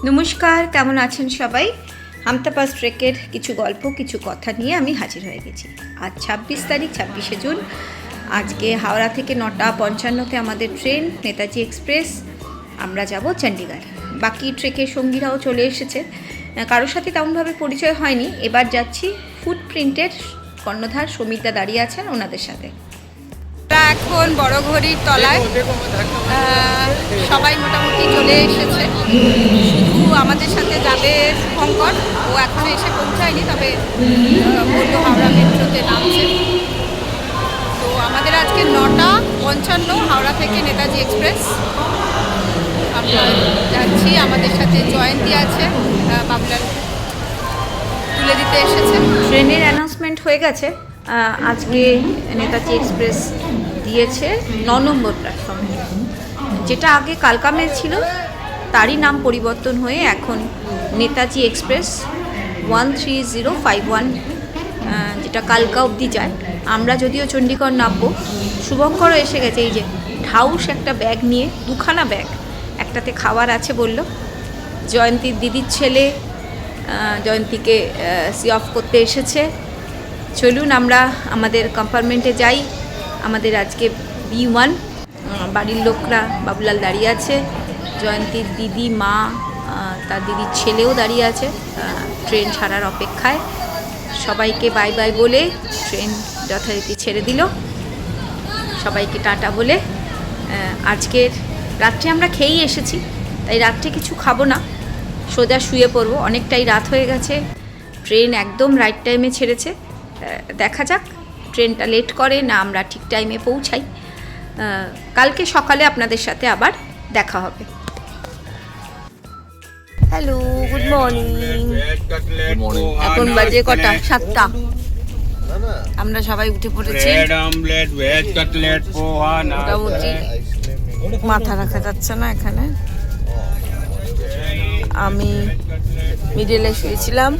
নমস্কার, কেমন আছেন সবাই? হামতাপাস ট্রেকের কিছু গল্প, কিছু কথা নিয়ে আমি হাজির হয়ে গেছি। আজ 26 তারিখ, 26শে জুন। আজকে হাওড়া থেকে 9:55-তে আমাদের ট্রেন নেতাজি এক্সপ্রেস। আমরা যাব চণ্ডীগড়। বাকি ট্রেকের সঙ্গীরাও চলে এসেছে। কারোর সাথে তেমনভাবে পরিচয় হয়নি। এবার যাচ্ছি ফুটপ্রিন্টের কর্ণধার সমীরদা দাঁড়িয়ে আছেন, ওনাদের সাথে। এখন বড় ঘড়ির তলায় সবাই মোটামুটি চলে এসেছে। শুধু আমাদের সাথে যাবে শুভঙ্কর, ও এখনো এসে পৌঁছায়নি, তবে বললো হাওড়া মেট্রোতে নামছে। তো আমাদের আজকে 9:55 হাওড়া থেকে নেতাজি এক্সপ্রেস। আমরা যাচ্ছি, আমাদের সাথে জয়ন্তী আছে, বাবলার তুলে দিতে এসেছে। ট্রেনের অ্যানাউন্সমেন্ট হয়ে গেছে। আজকে নেতাজি এক্সপ্রেস দিয়েছে 9 নম্বর প্ল্যাটফর্মে। যেটা আগে কালকা মেল ছিল, তারই নাম পরিবর্তন হয়ে এখন নেতাজি এক্সপ্রেস 13051, যেটা কালকা অবধি যায়। আমরা যদিও চণ্ডীগড় নামবো। শুভঙ্করও এসে গেছে, এই যে ঢাউস একটা ব্যাগ নিয়ে, 2খানা ব্যাগ, একটাতে খাবার আছে বলল। জয়ন্তীর দিদির ছেলে জয়ন্তীকে সি অফ করতে এসেছে। চলুন আমরা আমাদের কম্পার্টমেন্টে যাই। আমাদের আজকে B1, বাড়ির লোকরা, বাবুলাল দাঁড়িয়ে আছে, জয়ন্তীর দিদি, মা, তার দিদির ছেলেও দাঁড়িয়ে আছে ট্রেন ছাড়ার অপেক্ষায়। সবাইকে বাই বাই বলে ট্রেন যথারীতি ছেড়ে দিল। সবাইকে টাটা বলে আজকের রাত্রে আমরা খেয়েই এসেছি, তাই রাত্রে কিছু খাবো না, সোজা শুয়ে পড়বো। অনেকটাই রাত হয়ে গেছে, ট্রেন একদম রাইট টাইমে ছেড়েছে। দেখা যাক ট্রেনটা লেট করে না আমরা ঠিক টাইমে পৌঁছাই। কালকে সকালে আপনাদের সাথে আবার দেখা হবে। Hello, good morning. এখন বাজে কটা? 7টা। আমরা সবাই উঠে পড়েছি। মোটামুটি মাথা রাখা যাচ্ছে না এখানে। আমি মিডলে শুয়েছিলাম,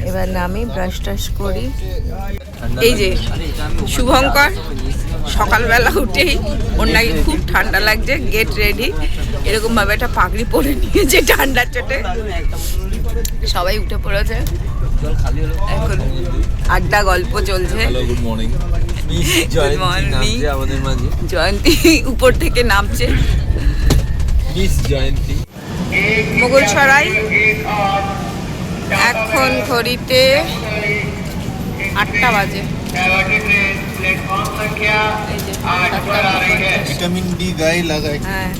এবার নামি ব্রাশ টাশ করি। এই যে শুভঙ্কর সকালবেলা উঠেই ওর নাকি খুব ঠান্ডা লাগছে, গেট রেডি, এরকম ভাবে একটা পাগড়ি পরে নিয়েছে ঠান্ডার চোটে। সবাই উঠে পড়েছে, এখন আড্ডা গল্প চলছে। Good morning. জয়ন্তী উপর থেকে নামছে। মোগলসরাই এখন ঘড়িতে 8টা বাজে। ভিটামিন ডি গায়ে লাগায়। হ্যাঁ,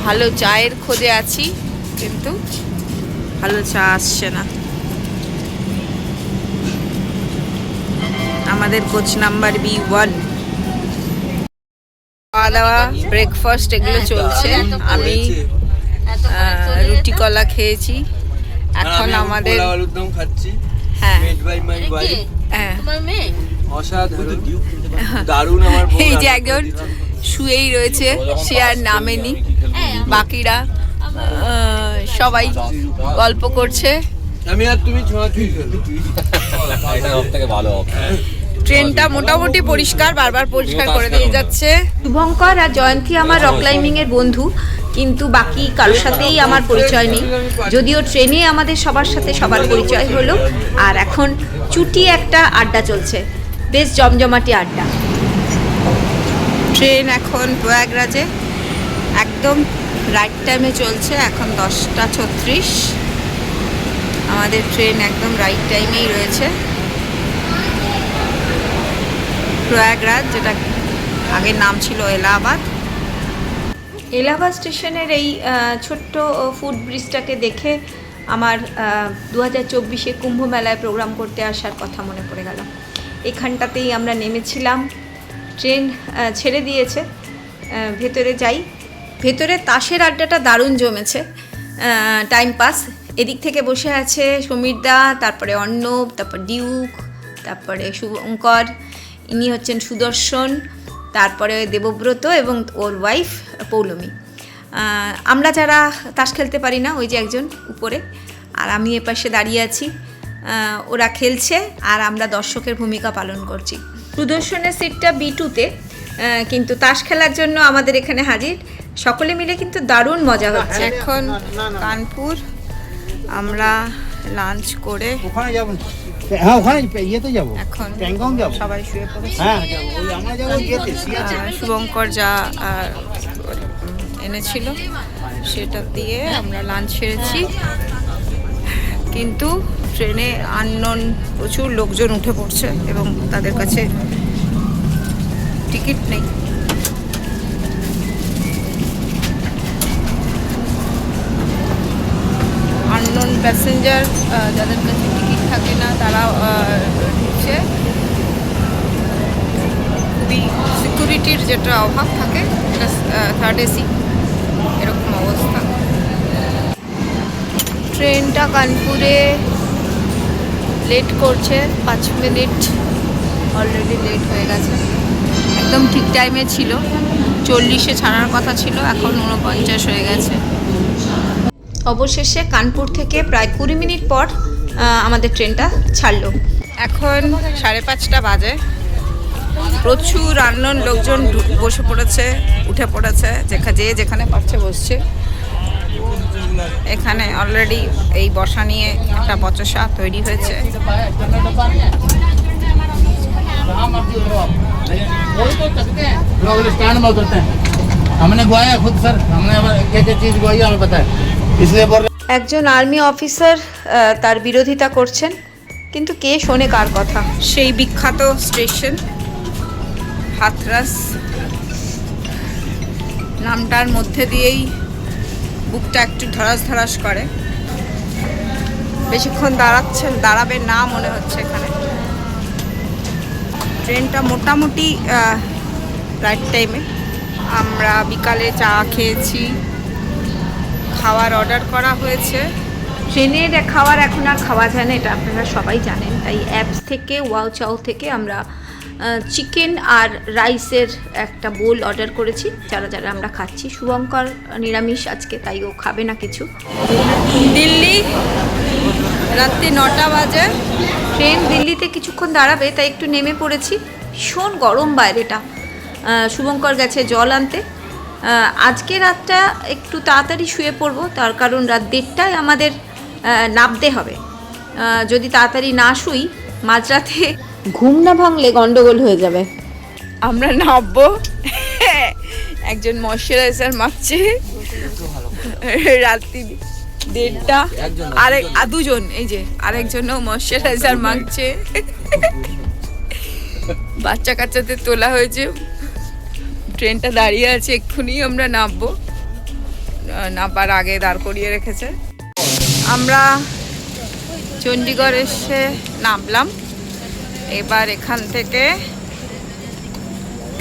ভালো চায়ের খোঁজে আছি, কিন্তু ভালো চা আসছে না। আমাদের কোচ নাম্বার B1। খাওয়া দাওয়া, ব্রেকফাস্ট এগুলো চলছে। আমি রুটি কলা খেয়েছি। এখন আমাদের হ্যাঁ এই যে একজন শুয়েই রয়েছে, সে আর নামেনি। বাকিরা সবাই গল্প করছে। ট্রেনটা মোটামুটি পরিষ্কার, বারবার পরিষ্কার করে দিয়ে যাচ্ছে। শুভঙ্কর আর জয়ন্তী আমার রক ক্লাইম্বিং এর বন্ধু, কিন্তু বাকি কারোর সাথেই আমার পরিচয় নেই। যদিও ট্রেনে আমাদের সবার সাথে সবার পরিচয় হলো। আর এখন চুটি একটা আড্ডা চলছে, বেশ জমজমাটি আড্ডা। ট্রেন এখন প্রয়াগরাজে একদম রাইট টাইমে চলছে। এখন 10:36। আমাদের ট্রেন একদম রাইট টাইমেই রয়েছে। প্রয়াগরাজ, যেটা আগের নাম ছিল এলাহাবাদ। এলাহাবাদ স্টেশনের এই ছোট্ট ফুড ব্রিজটাকে দেখে আমার 2024-এ কুম্ভ মেলায় প্রোগ্রাম করতে আসার কথা মনে পড়ে গেল। এখানটাতেই আমরা নেমেছিলাম। ট্রেন ছেড়ে দিয়েছে, ভেতরে যাই। ভেতরে তাসের আড্ডাটা দারুণ জমেছে, টাইম পাস। এদিক থেকে বসে আছে সমীরদা, তারপরে অর্ণব, তারপর ডিউক, তারপরে শুভঙ্কর, ইনি হচ্ছেন সুদর্শন, তারপরে দেবব্রত এবং ওর ওয়াইফ পৌলমী। আমরা যারা তাস খেলতে পারি না, ওই যে একজন উপরে, আর আমি এপাশে দাঁড়িয়ে আছি। ওরা খেলছে আর আমরা দর্শকের ভূমিকা পালন করছি। সুদর্শনের সিটটা B2-তে, কিন্তু তাস খেলার জন্য আমাদের এখানে হাজির। সকলে মিলে কিন্তু দারুণ মজা হচ্ছে। এখন কানপুর আমরা লাঞ্চ করে ওখানে যাব, হ্যাঁ ওখানে ইয়েতে যাব, এখন প্যাংগং যাব, সবাই শুয়ে পড়েছে। হ্যাঁ যাব, ওই আমরা যাব ইয়েতে সিয়াচেন। শুভঙ্কর যা এনেছিল সেটা দিয়ে আমরা লাঞ্চ সেরেছি, কিন্তু ট্রেনে আননোন প্রচুর লোকজন উঠে পড়ছে এবং তাদের কাছে টিকিট নেই। আননোন প্যাসেঞ্জার যাদের কাছে টিকিট থাকে না তারা ঢুকছে। খুবই সিকিউরিটির যেটা অভাব থাকে, এটা থার্ড এসি, এরকম অবস্থা। ট্রেনটা কানপুরে লেট করছে, 5 মিনিট অলরেডি লেট হয়ে গেছে। একদম ঠিক টাইমে ছিল, 40-এ ছাড়ার কথা ছিল, এখন 49 হয়ে গেছে। অবশেষে কানপুর থেকে প্রায় 20 মিনিট পর আমাদের ট্রেনটা ছাড়লো। এখন 5:30 বাজে। প্রচুর আননোন লোকজন বসে পড়েছে, উঠে পড়েছে, যেখানে পারছে বসছে। এখানে অলরেডি এই বসা নিয়ে একটা বচসা তৈরি হয়েছে। स्टैंड में उतरते हैं, हमने गुआया खुद सर, हमने क्या चीज़ गुआई हमें पता है, इसलिए बोल একজন আর্মি অফিসার তার বিরোধিতা করছেন, কিন্তু কে শোনে কার কথা। সেই বিখ্যাত স্টেশন হাথরাস, নামটার মধ্যে দিয়েই বুকটা একটু ধরাস ধরাস করে। বেশিক্ষণ দাঁড়াবে না মনে হচ্ছে এখানে। ট্রেনটা মোটামুটি রাইট টাইমে। আমরা বিকালে চা খেয়েছি, খাওয়ার অর্ডার করা হয়েছে। ট্রেনের খাবার এখন আর খাওয়া যায় না, এটা আপনারা সবাই জানেন। তাই অ্যাপস থেকে, ওয়াও চাও থেকে আমরা চিকেন আর রাইসের একটা বোল অর্ডার করেছি, যারা আমরা খাচ্ছি। শুভঙ্কর নিরামিষ আজকে, তাই ও খাবে না কিছু। দিল্লি রাত্রি 9টা বাজে। ট্রেন দিল্লিতে কিছুক্ষণ দাঁড়াবে, তাই একটু নেমে পড়েছি। ভীষণ গরম বাইরেটা। শুভঙ্কর গেছে জল আনতে। আজকে রাতটা একটু তাড়াতাড়ি শুয়ে পড়বো, তার কারণ রাত 1:30টায় আমাদের নামতে হবে। যদি তাড়াতাড়ি না শুই, মাঝরাতে ঘুম না ভাঙলে গন্ডগোল হয়ে যাবে। আমরা নামবো, একজন ময়শ্চারাইজার মাখছে, রাত্রি 1:30, দুজন, এই যে আরেকজনও ময়শ্চারাইজার মাখছে। বাচ্চা কাচ্চাদের তোলা হয়েছে, ট্রেনটা দাঁড়িয়ে আছে, এক্ষুনি আমরা নামবো। নামবার আগে দাঁড় করিয়ে রেখেছে। আমরা চণ্ডীগড় এসে নামলাম। এবার এখান থেকে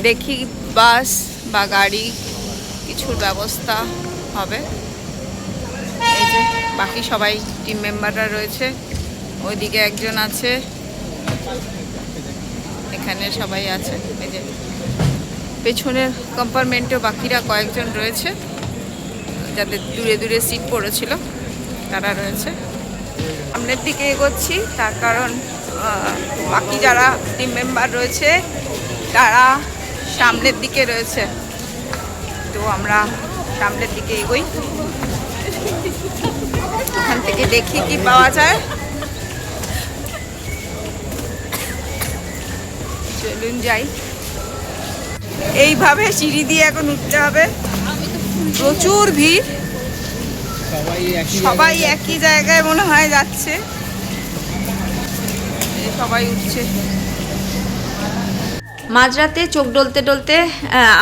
দেখি বাস বা গাড়ি কিছুর ব্যবস্থা হবে। এই যে বাকি সবাই টিম মেম্বাররা রয়েছে, ওইদিকে একজন আছে, এখানে সবাই আছে। এই যে পেছনের কম্পার্টমেন্টেও বাকিরা কয়েকজন রয়েছে, যাদের দূরে দূরে সিট পড়েছিল তারা রয়েছে। সামনের দিকে এগোচ্ছি, তার কারণ বাকি যারা টিম মেম্বার রয়েছে তারা সামনের দিকে রয়েছে, তো আমরা সামনের দিকে এগোই। ওখান থেকে দেখি কি পাওয়া যায়। চলুন যাই। এইভাবে সিঁড়ি দিয়ে এখন উঠতে হবে, প্রচুর ভিড়, সবাই একই জায়গায় মনে হয় যাচ্ছে, সবাই উঠছে। মাঝরাতে চোখ ডলতে ডলতে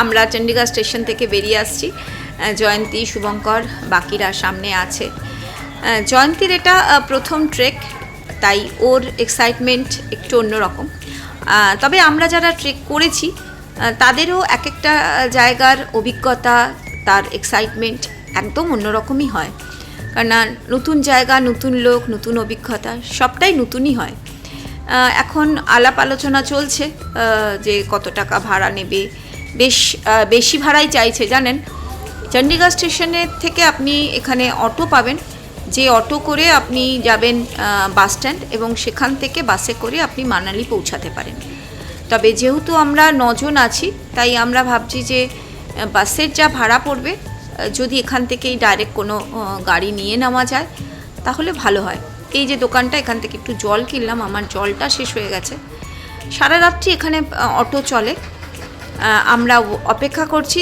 আমরা চণ্ডীগড় স্টেশন থেকে বেরিয়ে আসছি। জয়ন্তী, শুভঙ্কর, বাকিরা সামনে আছে। জয়ন্তীর এটা প্রথম ট্রেক, তাই ওর এক্সাইটমেন্ট একটু অন্যরকম। তবে আমরা যারা ট্রেক করেছি তাদেরও এক একটা জায়গার অভিজ্ঞতা, তার এক্সাইটমেন্ট একদম অন্যরকমই হয়। কেননা নতুন জায়গা, নতুন লোক, নতুন অভিজ্ঞতা, সবটাই নতুনই হয়। এখন আলাপ আলোচনা চলছে যে কত টাকা ভাড়া নেবে। বেশি ভাড়াই চাইছে, জানেন। চণ্ডীগড় স্টেশনের থেকে আপনি এখানে অটো পাবেন, যে অটো করে আপনি যাবেন বাস স্ট্যান্ড, এবং সেখান থেকে বাসে করে আপনি মানালি পৌঁছাতে পারেন। তবে যেহেতু আমরা 9 জন আছি, তাই আমরা ভাবছি যে বাসের যা ভাড়া পড়বে, যদি এখান থেকেই ডাইরেক্ট কোনো গাড়ি নিয়ে নেওয়া যায় তাহলে ভালো হয়। এই যে দোকানটা, এখান থেকে একটু জল কিনলাম, আমার জলটা শেষ হয়ে গেছে। সারা রাত্রি এখানে অটো চলে। আমরা অপেক্ষা করছি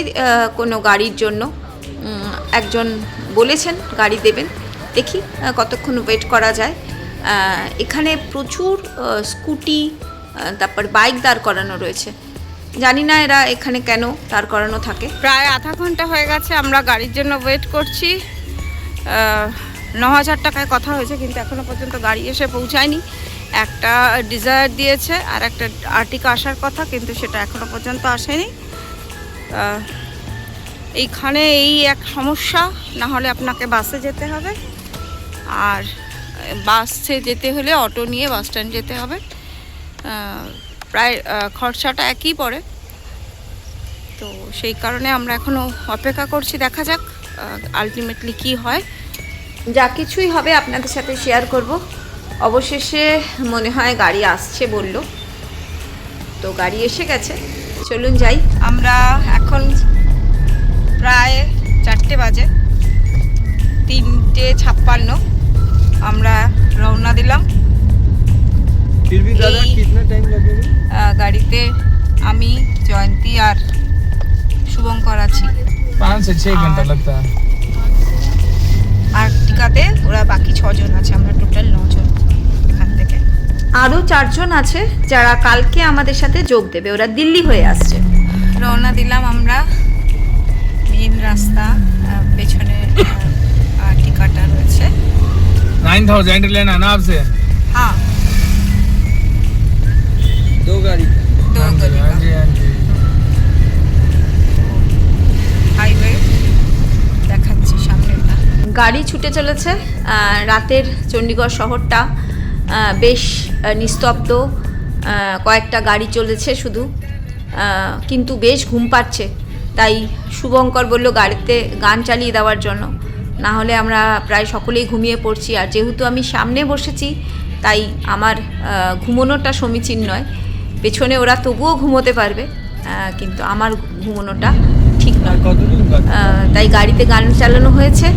কোনো গাড়ির জন্য। একজন বলেছেন গাড়ি দেবেন, দেখি কতক্ষণ ওয়েট করা যায়। এখানে প্রচুর স্কুটি, তারপর বাইক দাঁড় করানো রয়েছে। জানি না এরা এখানে কেন দাঁড় করানো থাকে। প্রায় আধা ঘন্টা হয়ে গেছে আমরা গাড়ির জন্য ওয়েট করছি। 9,000 টাকায় কথা হয়েছে, কিন্তু এখনও পর্যন্ত গাড়ি এসে পৌঁছায়নি। একটা ডিজায়ার দিয়েছে আর একটা আর্টিকা আসার কথা, কিন্তু সেটা এখনও পর্যন্ত আসেনি। এইখানে এই এক সমস্যা, না হলে আপনাকে বাসে যেতে হবে, আর বাসে যেতে হলে অটো নিয়ে বাস স্ট্যান্ড যেতে হবে। প্রায় খরচাটা একই পড়ে, তো সেই কারণে আমরা এখনও অপেক্ষা করছি। দেখা যাক আলটিমেটলি কি হয়। যা কিছুই হবে আপনাদের সাথে শেয়ার করব। অবশেষে মনে হয় গাড়ি আসছে বলল, তো গাড়ি এসে গেছে, চলুন যাই। আমরা এখন প্রায় 4টে বাজে, 3:56 আমরা রওনা দিলাম। গাড়িতে আমি, জয়ন্তী আর শুভঙ্কর আছি। 5 से 6 घंटा लगता है। আর্টিকাতে ওরা বাকি 6 জন আছে, আমরা টোটাল 9 জন এখান থেকে। আরও 4 জন আছে যারা কালকে আমাদের সাথে যোগ দেবে, ওরা দিল্লি হয়ে আসছে। রওনা দিলাম আমরা। মেন রাস্তা, পেছনে আর্টিকাটা রয়েছে। 9000 लेना ना आपसे। हाँ, 2 गाड़ी। हाँ जी। হাইওয়ে দেখাচ্ছি সামনেটা। গাড়ি ছুটে চলেছে। রাতের চণ্ডীগড় শহরটা বেশ নিস্তব্ধ, কয়েকটা গাড়ি চলেছে শুধু, কিন্তু বেশ ঘুম পাচ্ছে। তাই শুভঙ্কর বলল গাড়িতে গান চালিয়ে দেওয়ার জন্য, না হলে আমরা প্রায় সকলেই ঘুমিয়ে পড়ছি। আর যেহেতু আমি সামনে বসেছি, তাই আমার ঘুমোনোটা সমীচীন নয়। পেছনে ওরা তবুও ঘুমোতে পারবে, কিন্তু আমার ঘুমোনোটা ঠিক নয়। তাই গাড়িতে গান চালানো হয়েছে,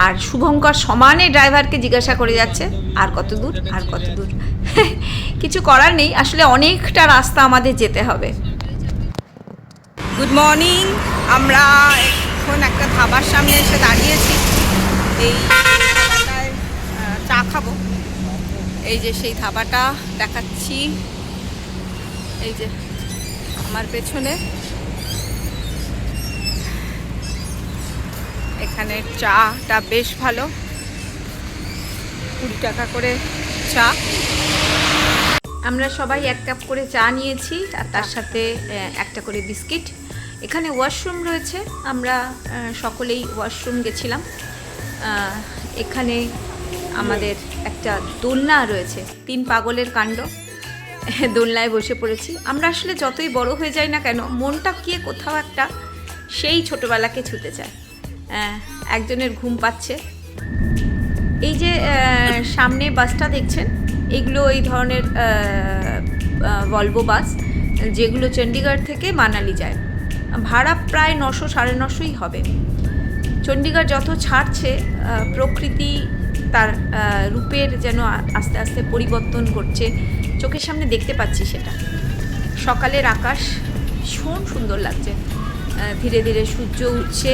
আর শুভঙ্কর সমানে ড্রাইভারকে জিজ্ঞাসা করে যাচ্ছে আর কত দূর, আর কত দূর। কিছু করার নেই, আসলে অনেকটা রাস্তা আমাদের যেতে হবে। Good morning. আমরা এখন একটা ধাবার সামনে এসে দাঁড়িয়েছি। এই ধাবাটায় চা খাবো। এই যে সেই ধাবাটা দেখাচ্ছি, এই যে আমার পেছনে। এখানে চাটা বেশ ভালো, 20 টাকা করে চা। আমরা সবাই 1 কাপ করে চা নিয়েছি, আর তার সাথে একটা করে বিস্কিট। এখানে ওয়াশরুম রয়েছে, আমরা সকলেই ওয়াশরুম গেছিলাম। এখানে আমাদের একটা দোলনা রয়েছে, 3 পাগলের কাণ্ড। দোলনায় বসে পড়েছি আমরা। আসলে যতই বড় হয়ে যায় না কেন, মনটা গিয়ে কোথাও একটা সেই ছোটোবেলাকে ছুতে চায়। একজনের ঘুম পাচ্ছে। এই যে সামনে বাসটা দেখছেন, এগুলো এই ধরনের ভলভো বাস, যেগুলো চণ্ডীগড় থেকে মানালি যায়। ভাড়া প্রায় 900 সাড়ে 900ই হবে। চণ্ডীগড় যত ছাড়ছে, প্রকৃতি তার রূপের যেন আস্তে আস্তে পরিবর্তন করছে, চোখের সামনে দেখতে পাচ্ছি সেটা। সকালের আকাশ ভীষণ সুন্দর লাগছে, ধীরে ধীরে সূর্য উঠছে,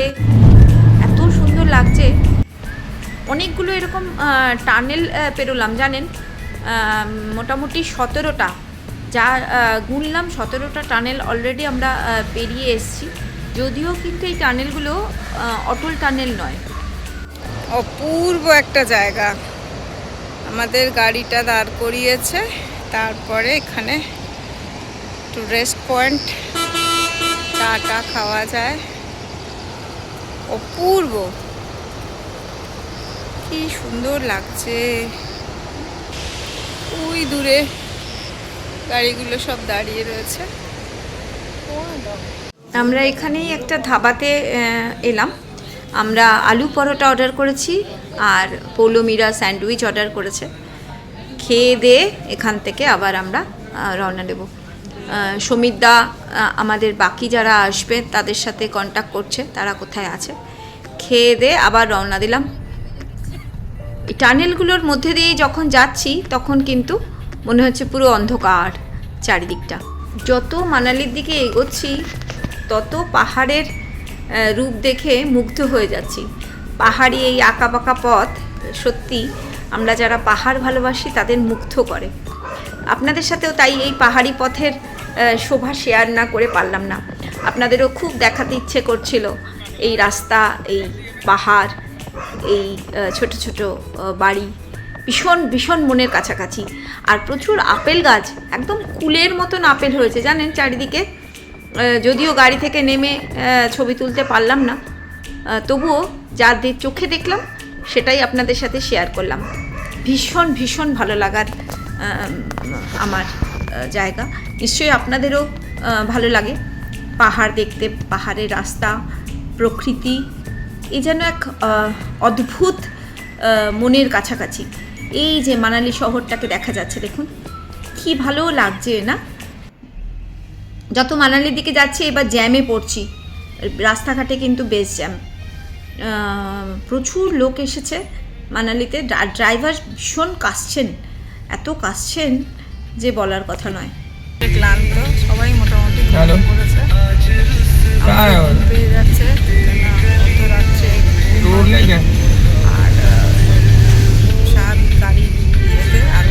এত সুন্দর লাগছে। অনেকগুলো এরকম টানেল পেরোলাম জানেন, মোটামুটি 17টা, যা গুনলাম 17টা টানেল অলরেডি আমরা পেরিয়ে এসেছি। যদিও কিন্তু এই টানেলগুলো অটল টানেল নয়। অপূর্ব একটা জায়গা। আমাদের গাড়িটা দাঁড় করিয়েছে, তারপরে এখানে একটু রেস্ট পয়েন্ট, চাটা খাওয়া যায়। অপূর্ব, কি সুন্দর লাগছে। ওই দূরে গাড়িগুলো সব দাঁড়িয়ে রয়েছে। আমরা এখানেই একটা ধাবাতে এলাম। আমরা আলু পরোটা অর্ডার করেছি, আর পৌলোমিরা স্যান্ডউইচ অর্ডার করেছে। খেয়ে দিয়ে এখান থেকে আবার আমরা রওনা দেব। সমিতদা আমাদের বাকি যারা আসবে তাদের সাথে কন্ট্যাক্ট করছে তারা কোথায় আছে। খেয়ে দিয়ে আবার রওনা দিলাম। এই টানেলগুলোর মধ্যে দিয়ে যখন যাচ্ছি তখন কিন্তু মনে হচ্ছে পুরো অন্ধকার চারিদিকটা। যত মানালির দিকে এগোচ্ছি তত পাহাড়ের রূপ দেখে মুগ্ধ হয়ে যাচ্ছি। পাহাড়ি এই আঁকাবাঁকা পথ সত্যি আমরা যারা পাহাড় ভালোবাসি তাদের মুগ্ধ করে। আপনাদের সাথেও তাই এই পাহাড়ি পথের শোভা শেয়ার না করে পারলাম না। আপনাদেরও খুব দেখাতে ইচ্ছে করছিল এই রাস্তা, এই পাহাড়, এই ছোট ছোট বাড়ি, ভীষণ ভীষণ মনের কাছাকাছি। আর প্রচুর আপেল গাছ, একদম কুলের মতন আপেল হয়েছে জানেন চারিদিকে। যদিও গাড়ি থেকে নেমে ছবি তুলতে পারলাম না, তবুও যা চোখে দেখলাম সেটাই আপনাদের সাথে শেয়ার করলাম। ভীষণ ভীষণ ভালো লাগার আমার জায়গা। নিশ্চয়ই আপনাদেরও ভালো লাগে পাহাড় দেখতে, পাহাড়ের রাস্তা, প্রকৃতি, এই যেন এক অদ্ভুত মনের কাছাকাছি। এই যে মানালি শহরটাকে দেখা যাচ্ছে, দেখুন কি ভালো লাগছে না। যত মানালির দিকে যাচ্ছি এবার জ্যামে পড়ছি, রাস্তাঘাটে কিন্তু বেশ জ্যাম। প্রচুর লোক এসেছে মানালিতে, ড্রাইভার ভীষণ কাশছেন, এত কাশছেন যে বলার কথা নয়। ক্লান্ত সবাই মোটামুটি পড়েছে, পেয়ে যাচ্ছে আর সাত গাড়ি ইয়েতে আর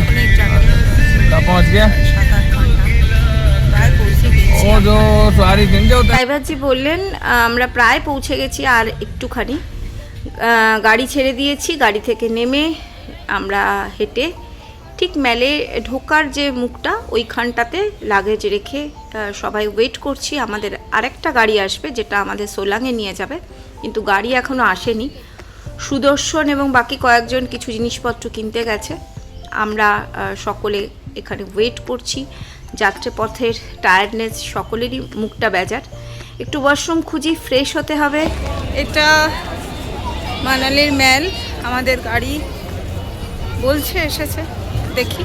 অনেক জায়গায় 7-8 ঘন্টা প্রায় পৌঁছে গেছি। ড্রাইভারজি বললেন আমরা প্রায় পৌঁছে গেছি, আর একটুখানি। গাড়ি ছেড়ে দিয়েছি, গাড়ি থেকে নেমে আমরা হেঁটে ঠিক মেলে ঢোকার যে মুখটা ওইখানটাতে লাগেজ রেখে সবাই ওয়েট করছি। আমাদের আরেকটা গাড়ি আসবে যেটা আমাদের সোলাংয়ে নিয়ে যাবে, কিন্তু গাড়ি এখনও আসেনি। সুদর্শন এবং বাকি কয়েকজন কিছু জিনিসপত্র কিনতে গেছে, আমরা সকলে এখানে ওয়েট করছি। যাত্রাপথের টায়ার্ডনেস সকলেরই মুখটা বেজার। একটু ওয়াশরুম খুঁজি, ফ্রেশ হতে হবে। এটা মানালির মেল, আমাদের গাড়ি বলছে এসেছে, দেখি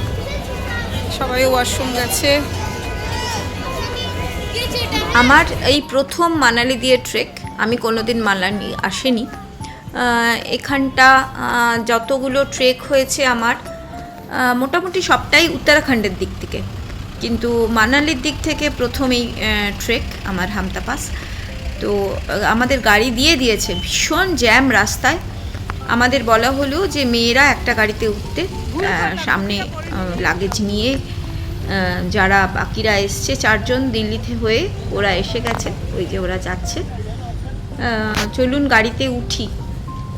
সবাই ওয়াশরুম গেছে। আমার এই প্রথম মানালি দিয়ে ট্রেক, আমি কোনোদিন মানালি আসিনি। এখানটা যতগুলো ট্রেক হয়েছে আমার মোটামুটি সবটাই উত্তরাখণ্ডের দিক থেকে, কিন্তু মানালির দিক থেকে প্রথম এই ট্রেক আমার হামতা পাস। তো আমাদের গাড়ি দিয়ে দিয়েছে, ভীষণ জ্যাম রাস্তায়। আমাদের বলা হলো যে মেয়েরা একটা গাড়িতে উঠতে, সামনে লাগেজ নিয়ে যারা বাকিরা এসছে 4 জন দিল্লিতে হয়ে ওরা এসে গেছে, ওই যে ওরা যাচ্ছে। চলুন গাড়িতে উঠি।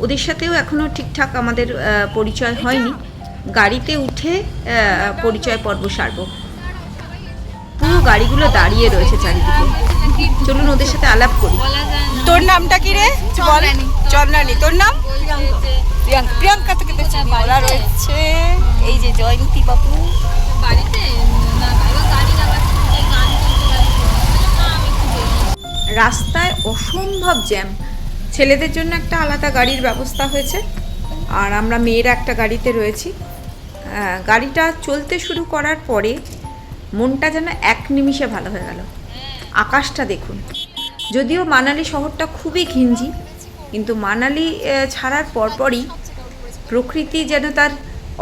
ওদের সাথেও এখনও ঠিকঠাক আমাদের পরিচয় হয়নি, গাড়িতে উঠে পরিচয় পর্ব সারব। পুরো গাড়িগুলো দাঁড়িয়ে রয়েছে চারিদিকে, চলুন ওদের সাথে আলাপ করি। তোর নামটা কি রে? চন্দ্রানী। তোর নাম? প্রিয়াঙ্কা থেকে দেখছি বলা রয়েছে। এই যে জয়ন্তী বাবু রাস্তায় অসম্ভব জ্যাম। ছেলেদের জন্য একটা আলাদা গাড়ির ব্যবস্থা হয়েছে, আর আমরা মেয়েরা একটা গাড়িতে রয়েছি। গাড়িটা চলতে শুরু করার পরে মনটা যেন এক নিমিষে ভালো হয়ে গেল। আকাশটা দেখুন, যদিও মানালি শহরটা খুবই ঘিঞ্জি, কিন্তু মানালি ছাড়ার পরপরই প্রকৃতি যেন তার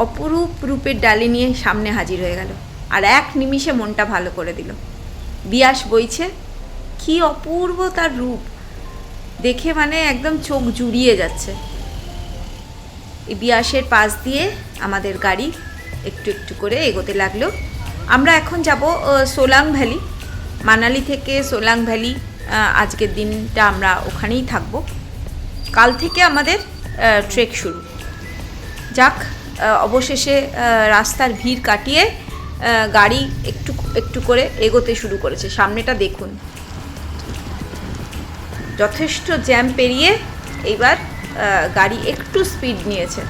অপরূপ রূপের ডালি নিয়ে সামনে হাজির হয়ে গেল, আর এক নিমিষে মনটা ভালো করে দিল। বিয়াস বইছে, কি অপূর্ব তার রূপ, দেখে মানে একদম চোখ জুড়িয়ে যাচ্ছে। এই বিয়াসের পাশ দিয়ে আমাদের গাড়ি একটু একটু করে এগোতে লাগলো। আমরা এখন যাব সোলাং ভ্যালি। মানালি থেকে সোলাং ভ্যালি, আজকের দিনটা আমরা ওখানেই থাকবো। কাল থেকে আমাদের ট্রেক শুরু। যাক, অবশেষে রাস্তার ভিড় কাটিয়ে গাড়ি একটু একটু করে এগোতে শুরু করেছে। সামনেটা দেখুন, যথেষ্ট জ্যাম পেরিয়ে এইবার গাড়ি একটু স্পিড নিয়েছে,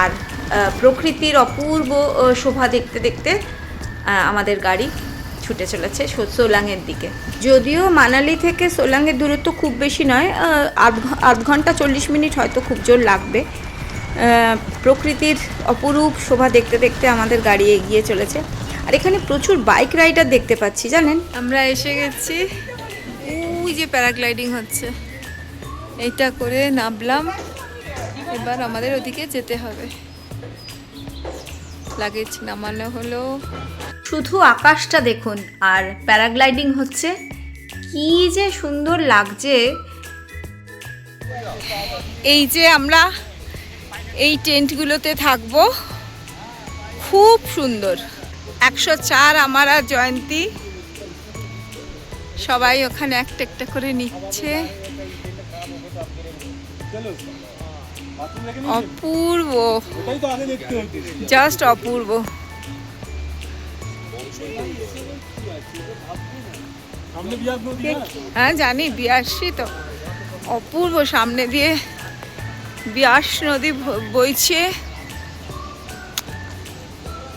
আর প্রকৃতির অপূর্ব শোভা দেখতে দেখতে আমাদের গাড়ি ছুটে চলেছে সোলাংয়ের দিকে। যদিও মানালি থেকে সোলাংয়ের দূরত্ব খুব বেশি নয়, আধ ঘন্টা 40 মিনিট হয়তো খুব জোর লাগবে। প্রকৃতির অপরূপ শোভা দেখতে দেখতে আমাদের গাড়ি এগিয়ে চলেছে। আর এখানে প্রচুর বাইক রাইডার দেখতে পাচ্ছি জানেন। আমরা এসে গেছি, ওই যে প্যারাগ্লাইডিং হচ্ছে, এইটা করে নামলাম। এবার আমাদের ওদিকে যেতে হবে। লাগেজ নামানো হলো, শুধু আকাশটা দেখুন আর প্যারাগ্লাইডিং হচ্ছে, কি যে সুন্দর লাগছে। এই যে আমরা এই টেন্টগুলোতে থাকবো, খুব সুন্দর। 104 আমার আর জয়ন্তী সবাই ওখানে একটা একটা করে নিচ্ছে। অপূর্ব, জাস্ট অপূর্ব। হ্যাঁ জানি, বিয়াসী তো। অপূর্ব, সামনে দিয়ে বিয়াস নদী বইছে,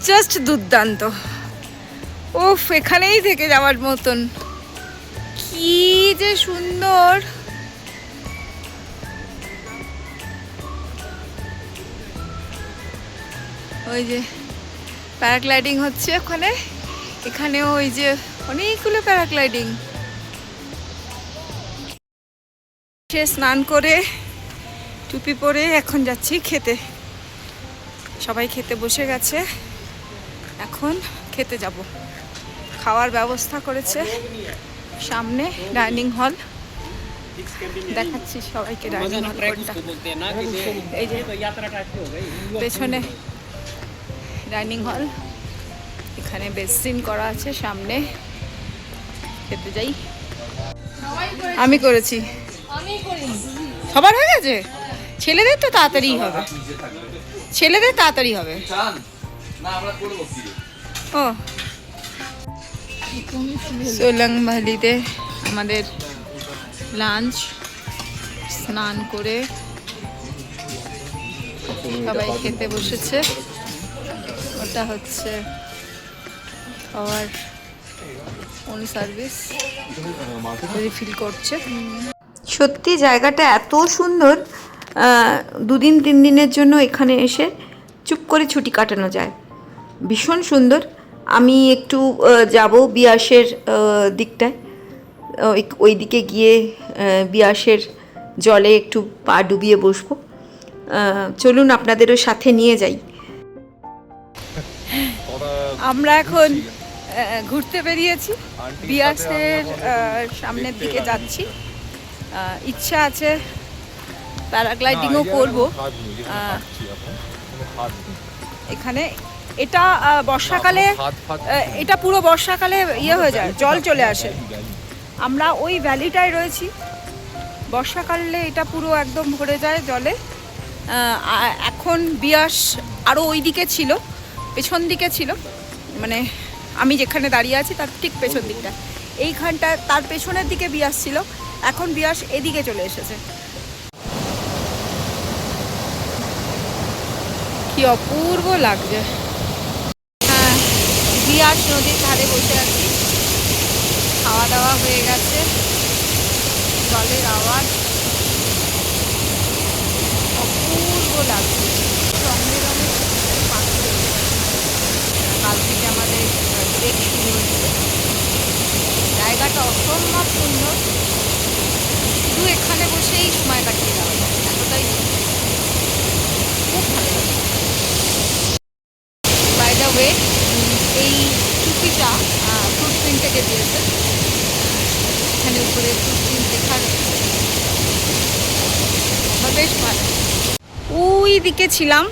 জাস্ট দুর্দান্ত। ওফ, এখানেই থেকে যাওয়ার মতন, কি যে সুন্দর। ওই যে প্যারাগ্লাইডিং হচ্ছে ওখানে, এখানেও ওই যে অনেকগুলো প্যারাগ্লাইডিং। সে স্নান করে টুপি পরে এখন যাচ্ছি খেতে। সবাই খেতে বসে গেছে, এখন খেতে যাব। খাওয়ার ব্যবস্থা করেছে সামনে ডাইনিং হল, দেখাচ্ছি সবাইকে ডাইনিং হল কোনটা। এই যে পেছনে ডাইনিং হল, এখানে বেসিন করা আছে সামনে। খেতে যাই। আমি করেছি, সবার হয়ে গেছে। ছেলেদের তো তাড়াতাড়ি হবে, ছেলেদের তাড়াতাড়ি হবে। ও সোলাং ভ্যালিতে আমাদের লাঞ্চ, স্নান করে সবাই খেতে বসেছে। ওটা হচ্ছে খাওয়ার ওন সার্ভিস, রিফিল করছে। সত্যি জায়গাটা এত সুন্দর, 2-3 দিনের জন্য এখানে এসে চুপ করে ছুটি কাটানো যায়। ভীষণ সুন্দর। আমি একটু যাব বিয়াসের দিকটায়, ওই দিকে গিয়ে বিয়াসের জলে একটু পা ডুবিয়ে বসবো। চলুন আপনাদেরও সাথে নিয়ে যাই। আমরা এখন ঘুরতে বেরিয়েছি, বিয়াসের সামনের দিকে যাচ্ছি। ইচ্ছা আছে প্যারাগ্লাইডিংও করব এখানে। এটা বর্ষাকালে, এটা পুরো বর্ষাকালে ইয়ে হয়ে যায়, জল চলে আসে। আমরা ওই ভ্যালিটায় রয়েছি, বর্ষাকালে এটা পুরো একদম ভরে যায় জলে। এখন বিয়াস আরও ওই দিকে ছিল, পেছন দিকে ছিল, মানে আমি যেখানে দাঁড়িয়ে আছি তার ঠিক পেছন দিকটা, এইখানটা তার পেছনের দিকে বিয়াস ছিল। এখন বিয়াস এদিকে চলে এসেছে। কি অপূর্ব লাগছে। হ্যাঁ, বিয়াস নদীর ধারে বসে আছি, খাওয়া দাওয়া হয়ে গেছে, জলের আওয়াজ অপূর্ব লাগছে। রঙে রঙে পাখি রয়েছে। কাল থেকে আমাদের ট্রেক শুরু হচ্ছে। জায়গাটা অসম্ভব সুন্দর, শুধু এখানে বসেই সময় কাটিয়ে দেওয়া যায়, এতটাই খুব ভালো লাগে। বাই দ্য ওয়ে, এই টুপিটা ফ্রুট প্রিন্ট থেকে দিয়েছে, এখানে উপরে ফ্রুট প্রিন্ট লেখা রয়েছে, বেশ ভালো। ওই দিকে ছিলাম,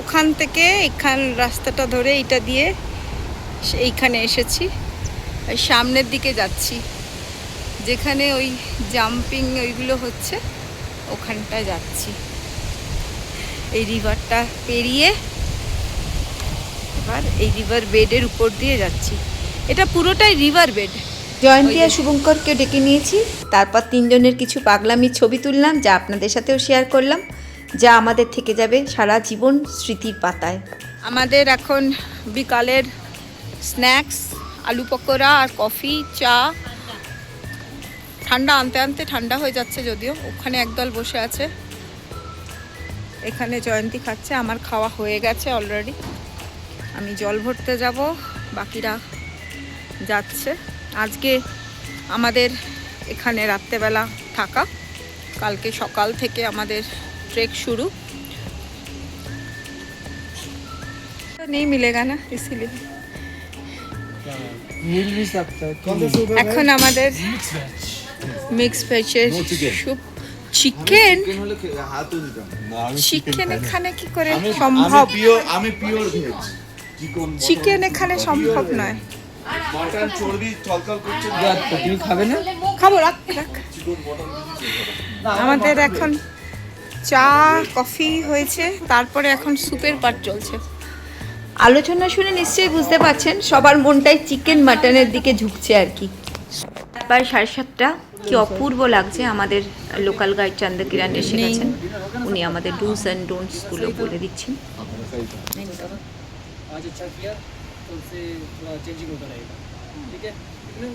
ওখান থেকে এখান রাস্তাটা ধরে এইটা দিয়ে এইখানে এসেছি, সামনের দিকে যাচ্ছি, যেখানে ওই জাম্পিং ওইগুলো হচ্ছে ওখানটায় যাচ্ছি। এই রিভারটা পেরিয়ে এবার এই রিভার বেডের উপর দিয়ে যাচ্ছি। এটা পুরোটাই রিভার বেড। জয়ন্তী আর শুভঙ্করকে ডেকে নিয়েছি, তারপর 3 জনের কিছু পাগলামির ছবি তুললাম, যা আপনাদের সাথেও শেয়ার করলাম, যা আমাদের থেকে যাবে সারা জীবন স্মৃতির পাতায়। আমাদের এখন বিকালের স্ন্যাক্স, আলু পকোড়া আর কফি, চা। ঠান্ডা আনতে আনতে ঠান্ডা হয়ে যাচ্ছে, যদিও ওখানে একদল বসে আছে, এখানে জয়ন্তী খাচ্ছে। আমার খাওয়া হয়ে গেছে অলরেডি। আমি জল ভরতে যাব, বাকিরা যাচ্ছে। আজকে আমাদের এখানে রাত্রেবেলা থাকা, কালকে সকাল থেকে আমাদের ট্রেক শুরু। नहीं मिलेगा ना इसीलिए मिल भी सकता है। এখন আমাদের মিক্স ভেজের স্যুপ, চিকেন। চিকেন এখানে কি করে সম্ভব? আমি পিওর ভেজ। চিকেন এখানে সম্ভব নয়। মটন চর্বি চলচল করছে। তুমি খাবে না? খাবো, রাখ রাখ। আমাদের এখন চা কফি হয়েছে, তারপরে এখন স্যুপের পাট চলছে। আলোচনা শুনে নিশ্চয়ই বুঝতে পারছেন সবার মনটাই চিকেন মাটনের দিকে ঝুঁকছে আর কি। প্রায় 7:30, কি অপূর্ব লাগছে। আমাদের লোকাল গাইড চন্দ্র কিরণ এসে গেছেন, উনি আমাদের ডুস অ্যান্ড ডোন্টসগুলো বলে দিচ্ছেন। आज अच्छा किया तो उससे थोड़ा चेंजिंग होता रहेगा, ठीक है। लेकिन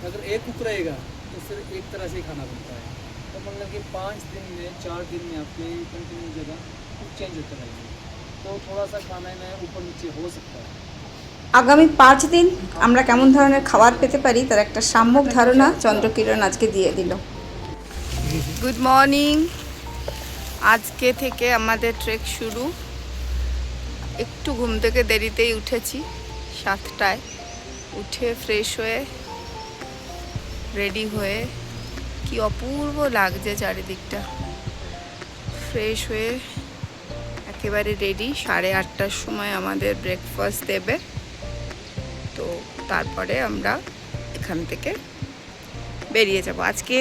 अगर एक कुक रहेगा तो फिर एक तरह से ही खाना बनता है, तो मतलब कि 5 दिन में 4 दिन में आपके कंटिन्यू जगह कुक चेंज होते रहेंगे, तो थोड़ा सा खाना में ऊपर नीचे हो सकता है। আগামী 5 দিন আমরা কেমন ধরনের খাবার পেতে পারি তার একটা সাম্যক ধারণা চন্দ্রকিরণ আজকে দিয়ে দিল। Good morning. আজকে থেকে আমাদের ট্রেক শুরু। একটু ঘুম থেকে দেরিতেই উঠেছি, 7টায় উঠে ফ্রেশ হয়ে রেডি হয়ে, কি অপূর্ব লাগছে চারিদিকটা। ফ্রেশ হয়ে একেবারে রেডি। 8:30টার সময় আমাদের ব্রেকফাস্ট দেবে, তো তারপরে আমরা এখান থেকে বেরিয়ে যাব। আজকে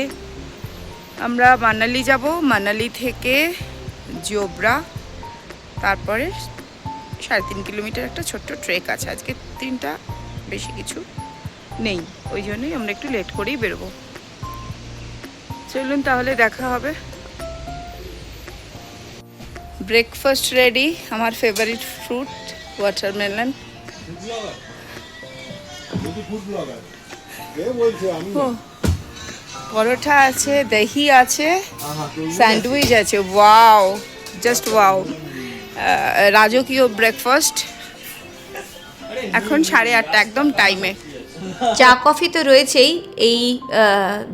আমরা মানালি যাব, মানালি থেকে জোবরা, তারপরে 3.5 কিলোমিটার একটা ছোট্ট ট্রেক আছে। আজকে দিনটা বেশি কিছু নেই, ওই জন্যই আমরা একটু লেট করেই বেরোবো। চলুন তাহলে দেখা হবে। Breakfast ready. আমার ফেভারিট ফ্রুট ওয়াটারমেলন। পরোটা আছে, দহি আছে, স্যান্ডউইচ আছে। Wow, just wow. রাজকীয় ব্রেকফাস্ট। এখন 8:30, একদম টাইমে। চা কফি তো রয়েছেই, এই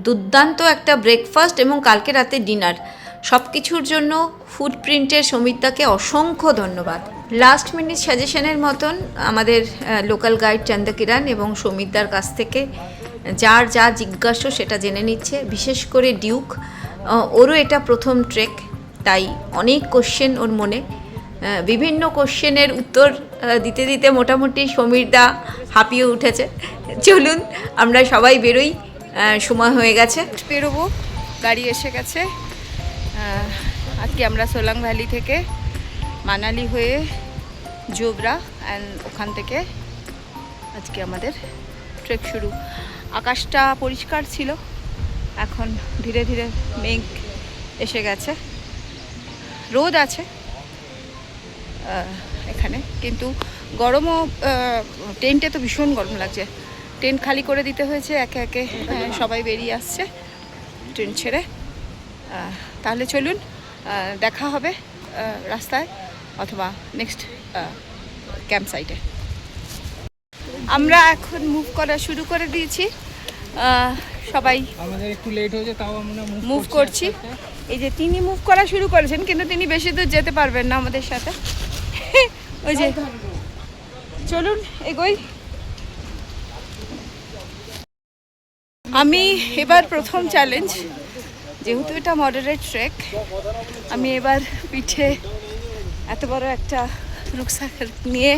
দুর্দান্ত একটা ব্রেকফাস্ট এবং কালকে রাতে ডিনার, সব কিছুর জন্য ফুটপ্রিন্টের সমিতাকে অসংখ্য ধন্যবাদ। লাস্ট মিনিট সাজেশনের মতন আমাদের লোকাল গাইড চন্দ্র কিরণ এবং সমিতার কাছ থেকে যার যা জিজ্ঞাসা সেটা জেনে নিচ্ছে। বিশেষ করে ডিউক, ওরও এটা প্রথম ট্রেক, তাই অনেক কোশ্চেন ওর মনে। বিভিন্ন কোশ্চেনের উত্তর দিতে দিতে মোটামুটি সমীরদা হাঁপিয়ে উঠেছে। চলুন আমরা সবাই বেরোই, সময় হয়ে গেছে। বেরোবো, গাড়ি এসে গেছে। আজকে আমরা সোলাং ভ্যালি থেকে মানালি হয়ে জোবরা, অ্যান্ড ওখান থেকে আজকে আমাদের ট্রেক শুরু। আকাশটা পরিষ্কার ছিল, এখন ধীরে ধীরে মেঘ এসে গেছে। রোদ আছে এখানে, কিন্তু গরমও। টেন্টে তো ভীষণ গরম লাগছে। টেন্ট খালি করে দিতে হয়েছে, একে একে সবাই বেরিয়ে আসছে টেন্ট ছেড়ে। তাহলে চলুন, দেখা হবে রাস্তায় অথবা নেক্সট ক্যাম্প সাইটে। আমরা এখন মুভ করা শুরু করে দিয়েছি, সবাই আমাদের একটু লেট হয়েছে, তাও আমরা মুভ করছি। এই যে তিনি মুভ করা শুরু করেছেন, কিন্তু তিনি বেশি দূর যেতে পারবেন না আমাদের সাথে। ওই যে, চলুন এগোই। আমি এবার প্রথম চ্যালেঞ্জ, যেহেতু এটা মডারেট ট্রেক, আমি এবার পিঠে এত বড় একটা রুকস্যাক নিয়ে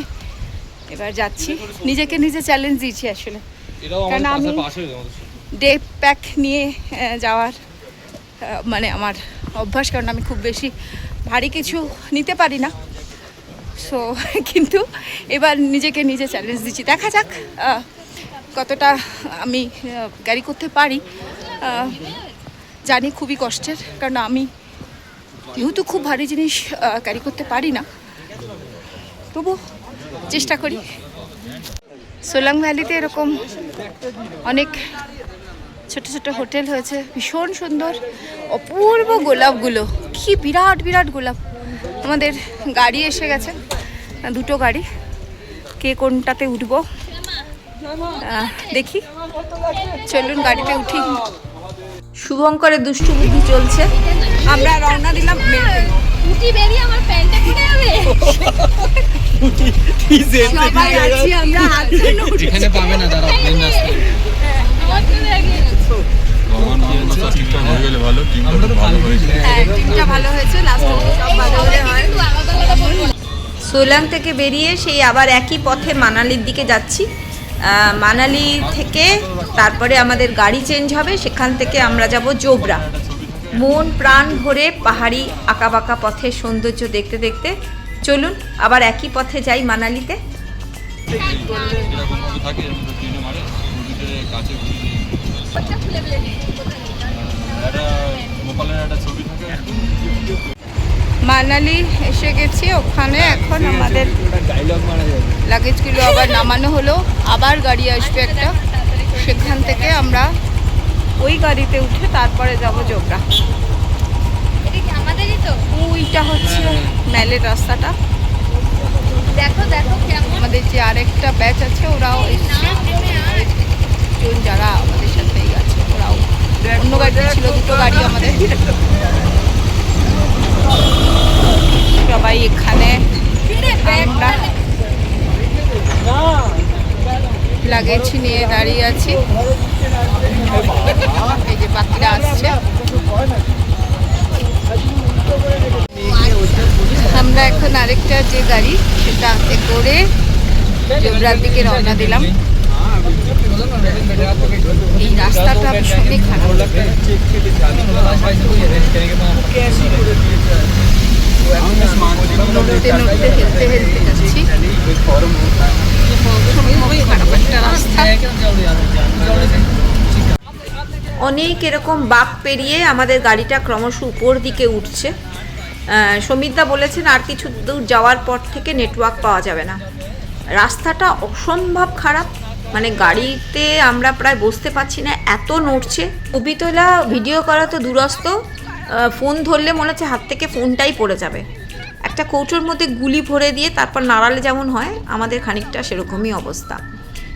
এবার যাচ্ছি। নিজেকে নিজে চ্যালেঞ্জ দিয়েছি আসলে, কারণ আমি ডে প্যাক নিয়ে যাওয়ার মানে আমার অভ্যাস, কারণ আমি খুব বেশি ভারী কিছু নিতে পারি না। সো কিন্তু এবার নিজেকে নিজে চ্যালেঞ্জ দিচ্ছি, দেখা যাক কতটা আমি ক্যারি করতে পারি। জানি খুবই কষ্টের, কারণ আমি যেহেতু খুব ভারী জিনিস ক্যারি করতে পারি না, তবু চেষ্টা করি। সোলাং ভ্যালিতে এরকম অনেক ছোট ছোট হোটেল হয়েছে, ভীষণ সুন্দর, অপূর্ব গোলাপগুলো, কি বিরাট বিরাট গোলাপ। আমাদের গাড়ি এসে গেছে, দুটো গাড়ি, কে কোনটাতে উঠবো দেখি, চলুন গাড়িতে উঠি। শুভঙ্করের দুষ্টু বুদ্ধি চলছে। আমরা রওনা দিলাম। উঠি বেরিয়ে আমার প্যান্টটা খুলে যাবে। সবাই আছি আমরা, হাত ধরে উঠি। এখানে পাবে না, দাঁড়াও প্লেন আসছে। আমার তো লাগে হ্যাঁ, টিমটা ভালো হয়েছে, লাস্টে সব ভালো হলে হয়। আলাদা আলাদা করবো। সোলাং থেকে বেরিয়ে সেই আবার একই পথে মানালির দিকে যাচ্ছি। মানালি থেকে তারপরে আমাদের গাড়ি চেঞ্জ হবে, সেখান থেকে আমরা যাব জোবরা। মন প্রাণ ভরে পাহাড়ি আঁকাবাঁকা পথের সৌন্দর্য দেখতে দেখতে চলুন আবার একই পথে যাই মানালিতে। মানালি এসে গেছি, ওখানে এখন আমাদের লাগেজগুলো আবার নামানো হলো, আবার গাড়ি আসবে একটা, সেখান থেকে আমরা ওই গাড়িতে উঠে তারপরে যাব জোবরা। এটা কি আমাদেরই তো? ওইটা হচ্ছে ম্যালের রাস্তাটা। দেখো দেখো কেমন। আমাদের যে আরেকটা ব্যাচ আছে ওরাও এসছে, জন যারা আমাদের সাথেই আছে ওরাও। অন্য গাড়িতে ছিল দুটো গাড়ি আমাদের, সবাই এখানে আমরা লাগেজ নিয়ে দাঁড়িয়ে আছি। এই যে বাকিরা আসছে, আমরা এখন আরেকটা যে গাড়ি সেটাতে করে জোবরার দিকে রওনা দিলাম। এই রাস্তাটা ভীষণই খারাপ, নড়তে নড়তে হেলতে হেলতে যাচ্ছি। খারাপ একটা রাস্তা। অনেক এরকম বাঁক পেরিয়ে আমাদের গাড়িটা ক্রমশ উপর দিকে উঠছে। সমিতদা বলেছেন আর কিছু দূর যাওয়ার পর থেকে নেটওয়ার্ক পাওয়া যাবে না। রাস্তাটা অসম্ভব খারাপ, মানে গাড়িতে আমরা প্রায় বসতে পারছি না, এত নড়ছে। ছবি তোলা ভিডিও করা তো দূরস্থ, ফোন ধরলে মনে হচ্ছে হাত থেকে ফোনটাই পড়ে যাবে। একটা কৌটোর মধ্যে গুলি ভরে দিয়ে তারপর নাড়ালে যেমন হয়, আমাদের খানিকটা সেরকমই অবস্থা।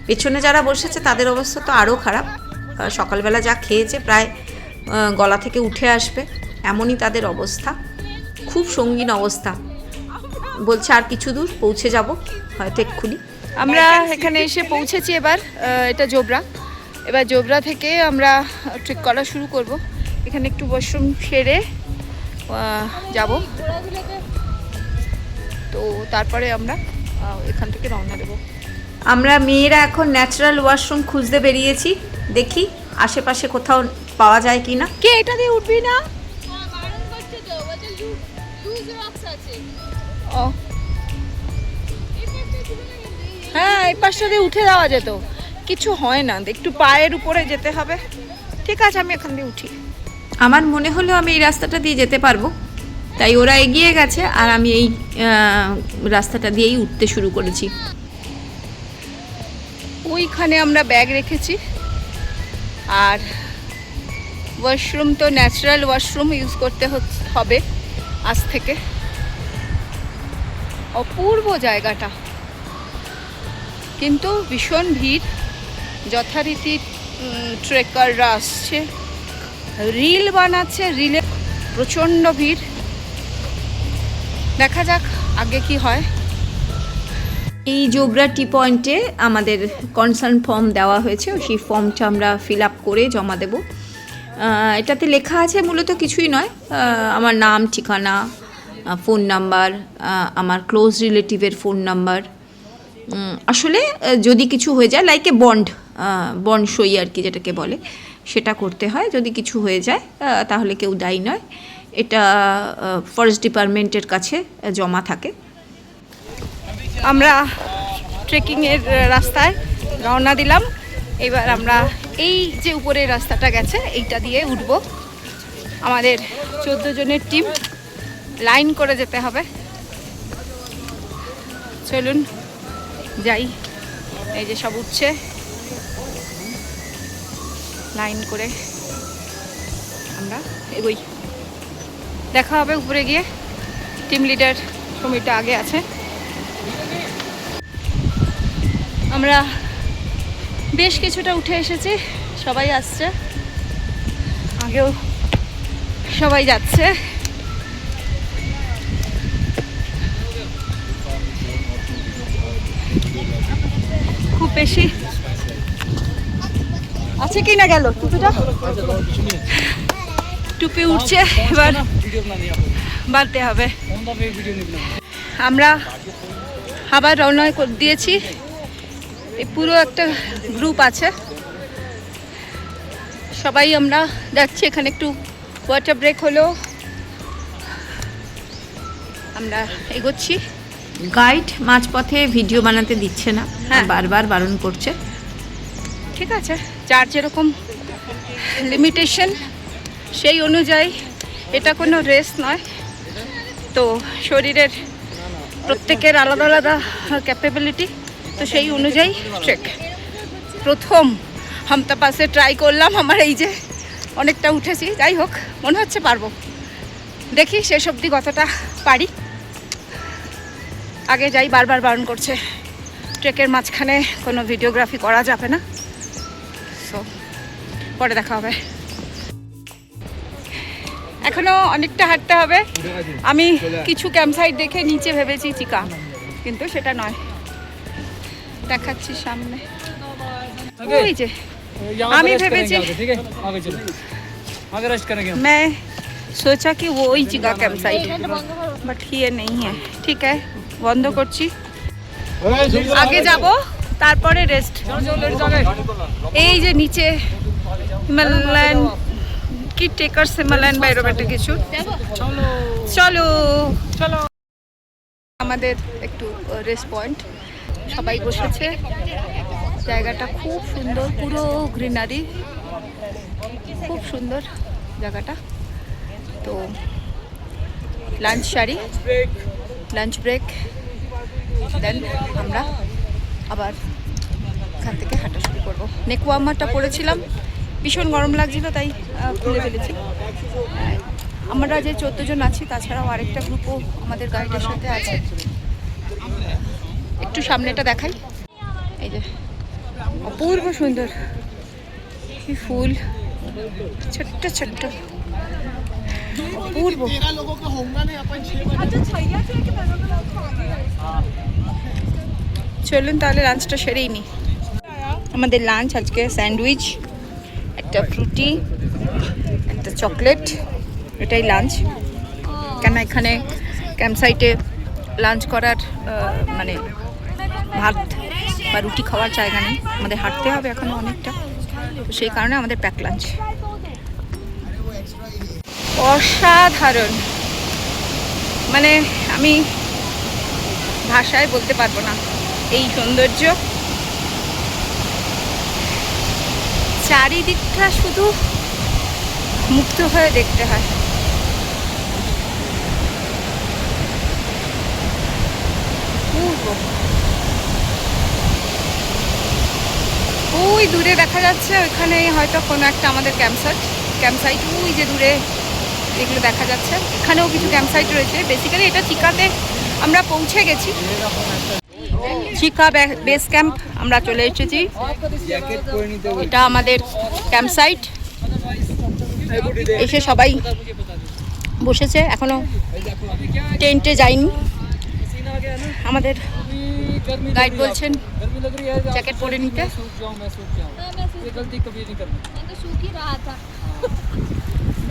পেছনে যারা বসেছে তাদের অবস্থা তো আরও খারাপ, সকালবেলা যা খেয়েছে প্রায় গলা থেকে উঠে আসবে, এমনই তাদের অবস্থা, খুব সঙ্গীন অবস্থা। বলছে আর কিছু দূর পৌঁছে যাব হয়তো এক্ষুনি। আমরা এখানে এসে পৌঁছেছি এবার, এটা জোবরা। এবার জোবরা থেকে আমরা ট্রেক করা শুরু করব। এখানে একটু ওয়াশরুম সেরে যাব, তো তারপরে আমরা এখান থেকে রওনা দেব। আমরা মেয়েরা এখন ন্যাচারাল ওয়াশরুম খুঁজতে বেরিয়েছি, দেখি আশেপাশে কোথাও পাওয়া যায় কি না। কে এটা দিয়ে উঠবি না? বারণ করছে তো, বলছে লুজ রক্স আছে। ও এই পাশটা ছিল না কিন্তু হ্যাঁ, এই পাশটা দিয়ে উঠে যাওয়া যেত, কিছু হয় না, একটু পায়ের উপরে যেতে হবে। ঠিক আছে, আমি এখান দিয়ে উঠি। আমার মনে হলো আমি এই রাস্তাটা দিয়ে যেতে পারবো, তাই ওরা এগিয়ে গেছে আর আমি এই রাস্তাটা দিয়েই উঠতে শুরু করেছি। ওইখানে আমরা ব্যাগ রেখেছি, আর ওয়াশরুম তো ন্যাচারাল ওয়াশরুম ইউজ করতে হবে আজ থেকে। অপূর্ব জায়গাটা, কিন্তু ভীষণ ভিড়। যথারীতি ট্রেকাররা আসছে, রিল বানাচ্ছে, রিলে প্রচণ্ড ভিড়। দেখা যাক আগে কি হয়। এই জোবরা টি পয়েন্টে আমাদের কনসার্ন ফর্ম দেওয়া হয়েছে, সেই ফর্মটা আমরা ফিল আপ করে জমা দেব। এটাতে লেখা আছে মূলত কিছুই নয়, আমার নাম, ঠিকানা, ফোন নাম্বার, আমার ক্লোজ রিলেটিভের ফোন নাম্বার। আসলে যদি কিছু হয়ে যায়, লাইক এ বন্ড সই আর কি যেটাকে বলে, সেটা করতে হয়। যদি কিছু হয়ে যায় তাহলে কেউ দায়ী নয়। এটা ফরেস্ট ডিপার্টমেন্টের কাছে জমা থাকে। আমরা ট্রেকিংয়ের রাস্তায় রওনা দিলাম। এবার আমরা এই যে উপরের রাস্তাটা গেছে এইটা দিয়ে উঠব। আমাদের 14 জনের টিম, লাইন করে যেতে হবে। চলুন যাই। এই যে সব উঠছে লাইন করে, আমরা এগোই। দেখা হবে উপরে গিয়ে। টিম লিডার সমিটা আগে আছে। আমরা বেশ কিছুটা উঠে এসেছি, সবাই আসছে, আগেও সবাই যাচ্ছে। খুব বেশি আছে কি না গেল টুপিটা, টুপি উঠছে, এবার वीडियो बनानी है आपको, বাড়তে হবে। कौन सा वीडियो नहीं बनाना। আমরা আবার রওনা দিয়েছি, এই পুরো একটা গ্রুপ আছে, সবাই আমরা যাচ্ছি। এখানে একটু ওয়াটার ব্রেক হলো, আমরা এগোচ্ছি। গাইড মাঝপথে ভিডিও বানাতে দিচ্ছে না, হ্যাঁ। বারবার বারণ করছে। ঠিক আছে, যার যেরকম লিমিটেশন সেই অনুযায়ী, এটা কোনো রেস নয়, তো শরীরের প্রত্যেকের আলাদা আলাদা ক্যাপাবিলিটি, তো সেই অনুযায়ী ট্রেক। প্রথম হামতা পাসে ট্রাই করলাম, আমার এই যে অনেকটা উঠেছি, যাই হোক মনে হচ্ছে পারবো, দেখি শেষ অবধি কতটা পারি। আগে যাই, বারবার বারণ করছে, ট্রেকের মাঝখানে কোনো ভিডিওগ্রাফি করা যাবে না, সো পরে দেখা হবে। এখনো অনেকটা হাঁটতে হবে। আমি কিছু ক্যাম্পসাইট দেখে নিচে ভেবেছি চিকা, কিন্তু সেটা নয়, দেখাচ্ছি সামনে। ওই যে यहाँ আমি पे रेस्ट ভেবেছি, करेंगे आगे, ठीक है आगे चलो, आगे रेस्ट करेंगे हम। मैं सोचा कि वो ही चिका कैंपसाइट है, बट ये नहीं है। ठीक है, বন্ধ করছি, আগে যাব, তারপরে রেস্ট। এই যে নিচে হিমালয়ান কি টেকার্স, হিমালয়ান বা এরকম একটা কিছু। চলো চলো, আমাদের একটু রেস্ট পয়েন্ট, সবাই বসেছে, জায়গাটা খুব সুন্দর, পুরো গ্রিনারি, খুব সুন্দর জায়গাটা। তো লাঞ্চ সারি, লাঞ্চ ব্রেক, দেন আমরা আবার এখান থেকে হাঁটা শুরু করবো। নেকুয়ামারটা পরেছিলাম, ভীষণ গরম লাগছিল, তাই খুলে ফেলেছি। আমরা যে 14 জন আছি, তাছাড়াও আরেকটা গ্রুপও আমাদের গাইডের সাথে আছে। একটু সামনেটা দেখাই, এই যে অপূর্ব সুন্দর কি ফুল, ছোট্ট ছোট্ট, অপূর্ব। চলুন তাহলে লাঞ্চটা সেরেই নি। আমাদের লাঞ্চ আজকে স্যান্ডউইচ, একটা ফ্রুটি, একটা চকলেট, এটাই লাঞ্চ। কেন এখানে ক্যাম্পসাইটে লাঞ্চ করার মানে ভাত বা রুটি খাওয়ার জায়গা নেই, আমাদের হাঁটতে হবে এখনো অনেকটা, তো সেই কারণে আমাদের প্যাক লাঞ্চ। অসাধারণ, মানে আমি ভাষায় বলতে পারবো না এই সৌন্দর্য। চারিদিকটা শুধু মুক্ত হয়ে দেখতে হয়। ওই দূরে দেখা যাচ্ছে, ওইখানে হয়তো কোনো একটা আমাদের ক্যাম্পসাইট, ওই যে দূরে এগুলো দেখা যাচ্ছে। এখানেও কিছু ক্যাম্পসাইট রয়েছে। বেসিক্যালি এটা চিকাতে আমরা পৌঁছে গেছি, চিকা বেস ক্যাম্প আমরা চলে এসেছি। এটা আমাদের ক্যাম্পসাইট, এসে সবাই বসেছে, এখনো টেন্টে যায়নি। আমাদের গাইড বলছেন জ্যাকেট পরে নিতে। ये गलती कभी नहीं करना। मैं तो सूख ही रहा था।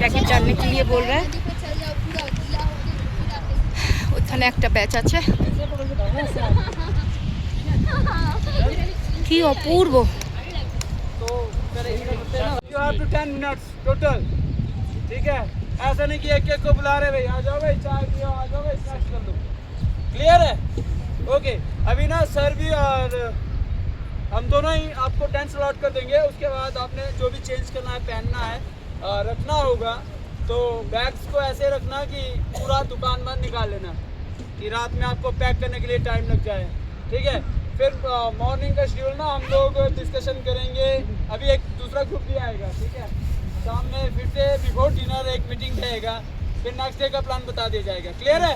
জ্যাকেট জাননে के लिए बोल रहा है। नदी पे चल जाओ, पूरा गीला हो जाओ, ওখানে একটা ব্যাচ আছে, কি অপূর্ব। तो you have to 10 minutes total, ठीक है? ऐसा नहीं कि एक को बुला रहे भाई, आ जाओ भाई चाय पियो, आ जाओ भाई स्नैक्स कर लो, क्लियर है? ओके, अभी ना सर भी और हम दोनों ही आपको टेंट अलॉट कर देंगे। उसके बाद आपने जो भी चेंज करना है, पहनना है, रखना होगा। तो बैग्स को ऐसे रखना कि पूरा दुकान बंद निकाल लेना, कि रात में आपको पैक करने के लिए टाइम लग जाए, ठीक है? फिर मॉर्निंग का शेड्यूल ना हम लोग डिस्कशन करेंगे। अभी एक दूसरा ग्रुप भी आएगा, ठीक है? शाम में फिर से बिफोर डिनर एक मीटिंग रहेगा, फिर नेक्स्ट डे का प्लान बता दिया जाएगा। क्लियर है?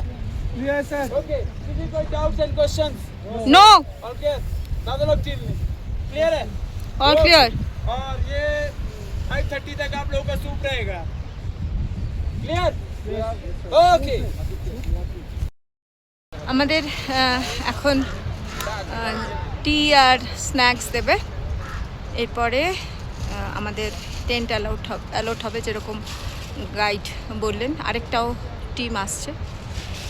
Yes sir. ओके, किसी कोई doubts and questions? No, okay, दादा लोग टीम में क्लियर है? All clear. और ये 5:30 तक आप लोगों का सूप रहेगा। क्लियर? ओके। আমাদের এখন টি আর স্ন্যাক্স দেবে, এরপরে আমাদের টেন্ট অ্যালাউট হবে যেরকম গাইড বললেন। আরেকটাও টিম আসছে,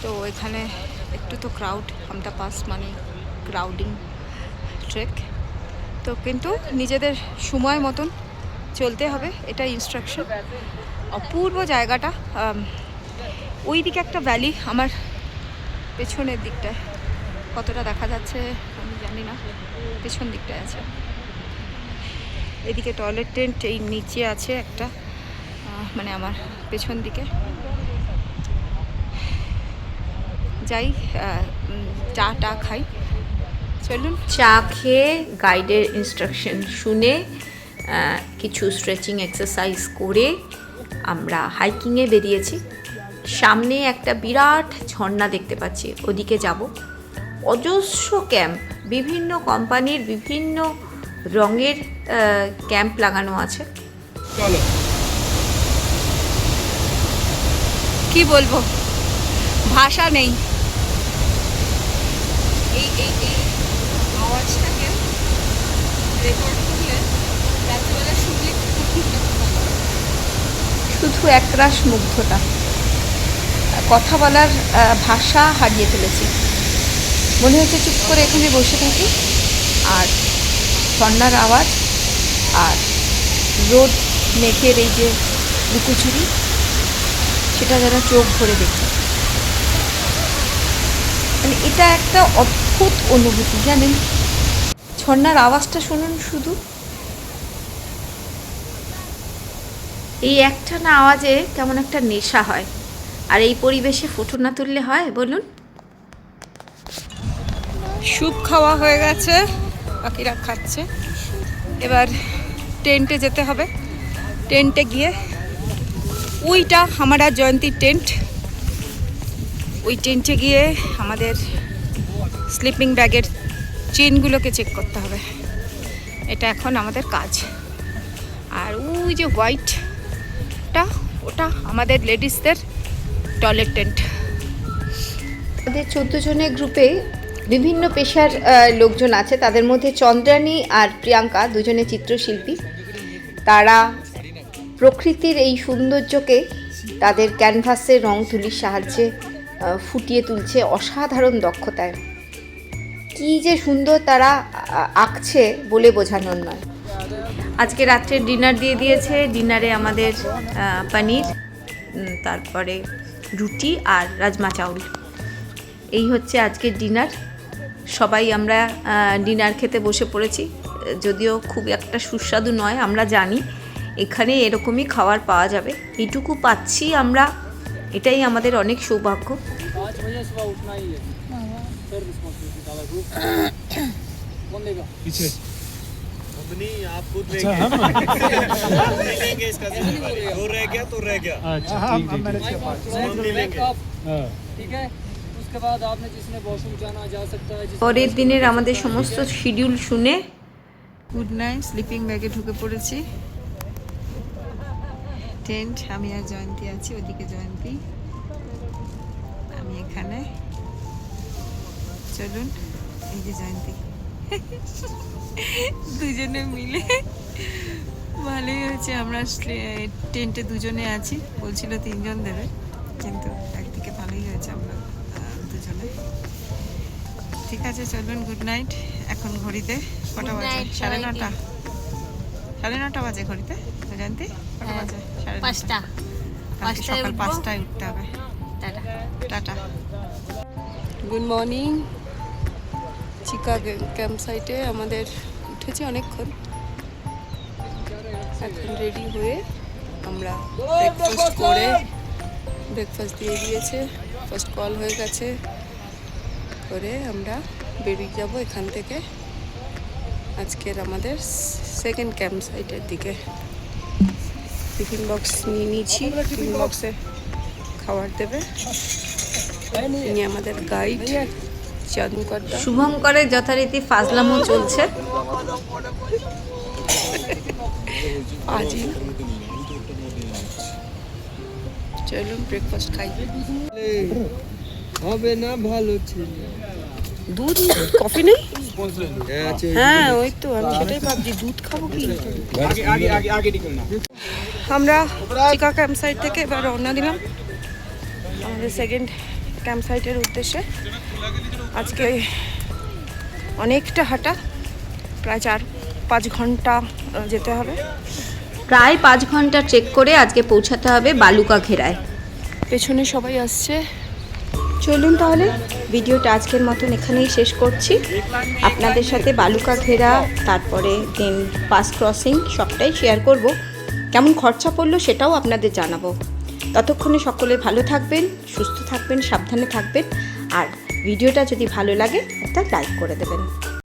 তো এখানে একটু তো ক্রাউড, আমটা পাস মানে ক্রাউডিং ট্রেক, তো কিন্তু নিজেদের সময় মতন চলতে হবে, এটা ইনস্ট্রাকশন। অপূর্ব জায়গাটা। ওই দিকে একটা ভ্যালি, আমার পেছনের দিকটায় কতটা দেখা যাচ্ছে আমি জানি না, পেছন দিকটায় আছে। এদিকে টয়লেট টেন্ট এই নিচে আছে একটা, মানে আমার পেছন দিকে। যাই চা খাই, চলুন। চা খেয়ে গাইডের ইনস্ট্রাকশন শুনে কিছু স্ট্রেচিং এক্সারসাইজ করে আমরা হাইকিংয়ে বেরিয়েছি। সামনে একটা বিরাট ঝর্ণা দেখতে পাচ্ছি, ওদিকে যাব। অজস্র ক্যাম্প, বিভিন্ন কোম্পানির বিভিন্ন রঙের ক্যাম্প লাগানো আছে। চলো। কি বলবো, ভাষা নেই। এই এই এই আওয়াজটাকে রেকর্ড করলে রাত্রিবেলা শুনলে শুধু একরাশ মুগ্ধতা, কথা বলার ভাষা হারিয়ে ফেলেছি। মনে হচ্ছে চুপ করে এখানে বসে থাকি, আর ঝর্ণার আওয়াজ আর রোদ মেঘের এই যে লুকোচুরি, সেটা যেন চোখ ভরে দেখি। মানে এটা একটা অদ্ভুত অনুভূতি, জানেন। ঝর্ণার আওয়াজটা শুনুন শুধু, এই একটা না আওয়াজে কেমন একটা নেশা হয়। আর এই পরিবেশে ফটো না তুললে হয় বলুন? স্যুপ খাওয়া হয়ে গেছে, বাকিরা খাচ্ছে। এবার টেন্টে যেতে হবে। টেন্টে গিয়ে ওইটা আমার আর জয়ন্তীর টেন্ট, ওই টেন্টে গিয়ে আমাদের স্লিপিং ব্যাগের চেনগুলোকে চেক করতে হবে। এটা এখন আমাদের কাজ। আর ওই যে হোয়াইটটা, ওটা আমাদের লেডিসদের টয়লেট টেন্ট। আমাদের 14 জনের গ্রুপে বিভিন্ন পেশার লোকজন আছে। তাদের মধ্যে চন্দ্রানী আর প্রিয়াঙ্কা দুজনে চিত্রশিল্পী। তারা প্রকৃতির এই সৌন্দর্যকে তাদের ক্যানভাসের রং তুলির সাহায্যে ফুটিয়ে তুলছে অসাধারণ দক্ষতায়। কী যে সুন্দর তারা আঁকছে বলে বোঝানোর নয়। আজকে রাত্রে ডিনার দিয়ে দিয়েছে। ডিনারে আমাদের পনির, তারপরে রুটি আর রাজমা চাউল, এই হচ্ছে আজকের ডিনার। সবাই আমরা ডিনার খেতে বসে পড়েছি, যদিও খুব একটা সুস্বাদু নয়, আমরা জানি এখানে এরকমই খাবার পাওয়া যাবে। এইটুকু পাচ্ছি আমরা, এটাই আমাদের অনেক সৌভাগ্য। 5 बजे सुबह उठना ही है। सर रिस्पांसिबिलिटी का ग्रुप कौन देगा? पीछे नहीं आप खुद लेंगे नहीं लेंगे इसका वो रह गया तो रह गया अच्छा ठीक है। उसके बाद आपने जिसने वॉशरूम जाना जा सकता है। পরের দিনের আমাদের সমস্ত শিডিউল শুনে গুড নাইট। স্লিপিং ব্যাগে ঢুকে পড়েছি। টেন্ট, আমি আর জয়ন্তী আছি, ওদিকে জয়ন্তী, আমি এখানে। চলুন, এই যে জয়ন্তী, দুজনে মিলে ভালোই হয়েছে। আমরা টেন্টে দুজনে আছি, বলছিল 3 জন দেবে, কিন্তু একদিকে ভালোই হয়েছে আমরা দুজনে। ঠিক আছে, চলুন, গুড নাইট। এখন ঘড়িতে কটা বাজে? 9:30। 9:30 বাজে ঘড়িতে। জয়ন্তী, কটা বাজে? 5টা। সকাল 5টায় উঠতে হবে। টাটা। Good morning. চিকা ক্যাম্প সাইটে আমাদের উঠেছি অনেকক্ষণ। এখন রেডি হয়ে আমরা ব্রেকফাস্ট করে, ব্রেকফাস্ট দিয়ে দিয়েছে, ফার্স্ট কল হয়ে গেছে, করে আমরা বেরিয়ে যাব এখান থেকে আজকের আমাদের সেকেন্ড ক্যাম্প সাইটের দিকে। টিফিন বক্স নিয়ে নিয়েছি, টিফিন বক্সে খাবার দেবে। ইনি আমাদের গাইড চাঁদুকর্তা। শুভঙ্করের যথারীতি ফাজলামো চলছে। আজি চলুন ব্রেকফাস্ট খাই। হবে না ভালো ছিল। দুধ কফি নেই? হ্যাঁ ওই তো আমি সেটাই ভাবছি দুধ খাবো কি। আমরা চিকা ক্যাম্প সাইট থেকে এবার রওনা দিলাম আমাদের সেকেন্ড ক্যাম্প সাইটের উদ্দেশ্যে। আজকে অনেকটা হাঁটা, প্রায় 4-5 ঘন্টা যেতে হবে। প্রায় 5 ঘন্টা ট্রেক করে আজকে পৌঁছাতে হবে বালুকা ঘেরায়। পেছনে সবাই আসছে। চলুন তাহলে ভিডিওটা আজকের মতন এখানেই শেষ করছি। আপনাদের সাথে বালুকা ঘেরা, তারপরে দেন পাস ক্রসিং সবটাই শেয়ার করব। কেমন খরচা পড়লো সেটাও আপনাদের জানাবো। ততক্ষণে সকলে ভালো থাকবেন, সুস্থ থাকবেন, সাবধানে থাকবেন। আর ভিডিওটা যদি ভালো লাগে একটা লাইক করে দেবেন।